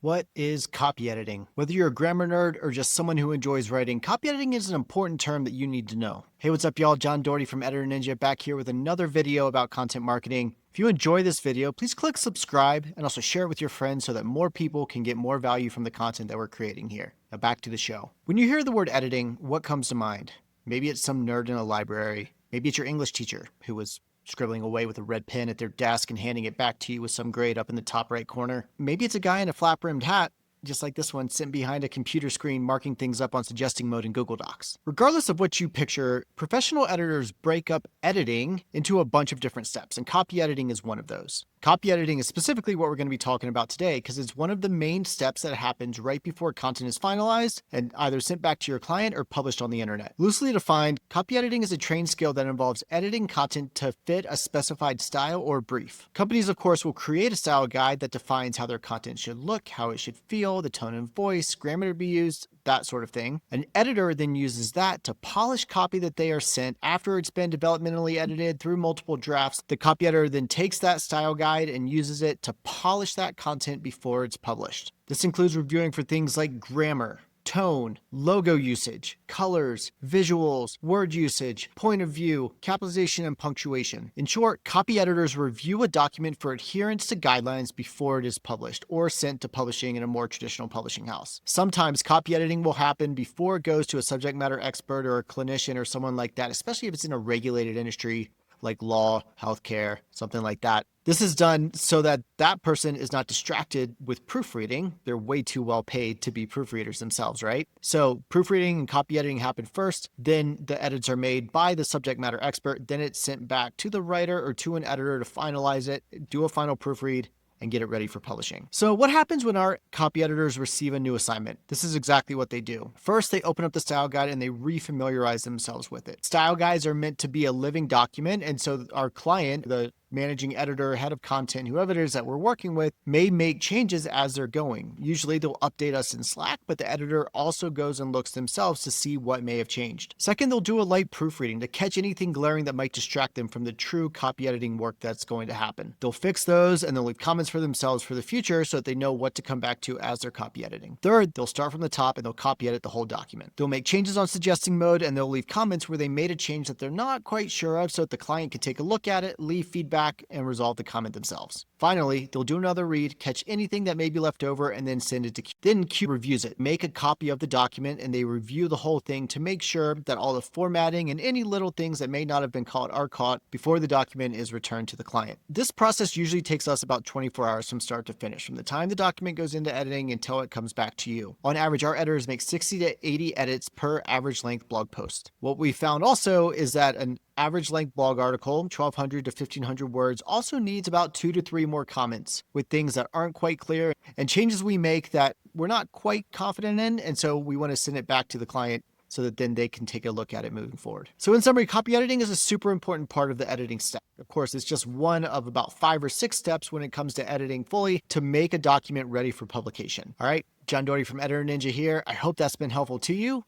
What is copy editing? Whether you're a grammar nerd or just someone who enjoys writing, copy editing is an important term that you need to know. Hey, what's up, y'all? John Doherty from EditorNinja back here with another video about content marketing. If you enjoy this video, please click subscribe and also share it with your friends so that more people can get more value from the content that we're creating here. Now back to the show. When you hear the word editing, what comes to mind? Maybe it's some nerd in a library. Maybe it's your English teacher who was scribbling away with a red pen at their desk and handing it back to you with some grade up in the top right corner. Maybe it's a guy in a flap-brimmed hat, just like this one, sitting behind a computer screen marking things up on suggesting mode in Google Docs. Regardless of what you picture, professional editors break up editing into a bunch of different steps, and copy editing is one of those. Copy editing is specifically what we're going to be talking about today because it's one of the main steps that happens right before content is finalized and either sent back to your client or published on the internet. Loosely defined, copy editing is a trained skill that involves editing content to fit a specified style or brief. Companies, of course, will create a style guide that defines how their content should look, how it should feel, the tone and voice, grammar to be used, that sort of thing. An editor then uses that to polish copy that they are sent after it's been developmentally edited through multiple drafts. The copy editor then takes that style guide and uses it to polish that content before it's published. This includes reviewing for things like grammar, tone, logo usage, colors, visuals, word usage, point of view, capitalization, and punctuation. In short, copy editors review a document for adherence to guidelines before it is published or sent to publishing in a more traditional publishing house. Sometimes copy editing will happen before it goes to a subject matter expert or a clinician or someone like that, especially if it's in a regulated industry like law, healthcare, something like that. This is done so that that person is not distracted with proofreading. They're way too well paid to be proofreaders themselves, right? So proofreading and copy editing happen first, then the edits are made by the subject matter expert, then it's sent back to the writer or to an editor to finalize it, do a final proofread, and get it ready for publishing. So what happens when our copy editors receive a new assignment? This is exactly what they do. First, they open up the style guide and they re-familiarize themselves with it. Style guides are meant to be a living document, and so our client, the managing editor, head of content, whoever it is that we're working with, may make changes as they're going. Usually they'll update us in Slack, but the editor also goes and looks themselves to see what may have changed. Second, they'll do a light proofreading to catch anything glaring that might distract them from the true copy editing work that's going to happen. They'll fix those and they'll leave comments for themselves for the future so that they know what to come back to as they're copy editing. Third, they'll start from the top and they'll copy edit the whole document. They'll make changes on suggesting mode and they'll leave comments where they made a change that they're not quite sure of so that the client can take a look at it, leave feedback, and resolve the comment themselves. Finally, they'll do another read, catch anything that may be left over, and then send it to Q. Then Q reviews it, make a copy of the document, and they review the whole thing to make sure that all the formatting and any little things that may not have been caught are caught before the document is returned to the client. This process usually takes us about 24 hours from start to finish, from the time the document goes into editing until it comes back to you. On average, our editors make 60 to 80 edits per average length blog post. What we found also is that an average length blog article, 1,200 to 1,500 words, also needs about 2 to 3 more comments with things that aren't quite clear and changes we make that we're not quite confident in. And so we want to send it back to the client so that then they can take a look at it moving forward. So in summary, copy editing is a super important part of the editing step. Of course, it's just one of about 5 or 6 steps when it comes to editing fully to make a document ready for publication. All right, John Doherty from EditorNinja here. I hope that's been helpful to you.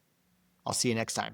I'll see you next time.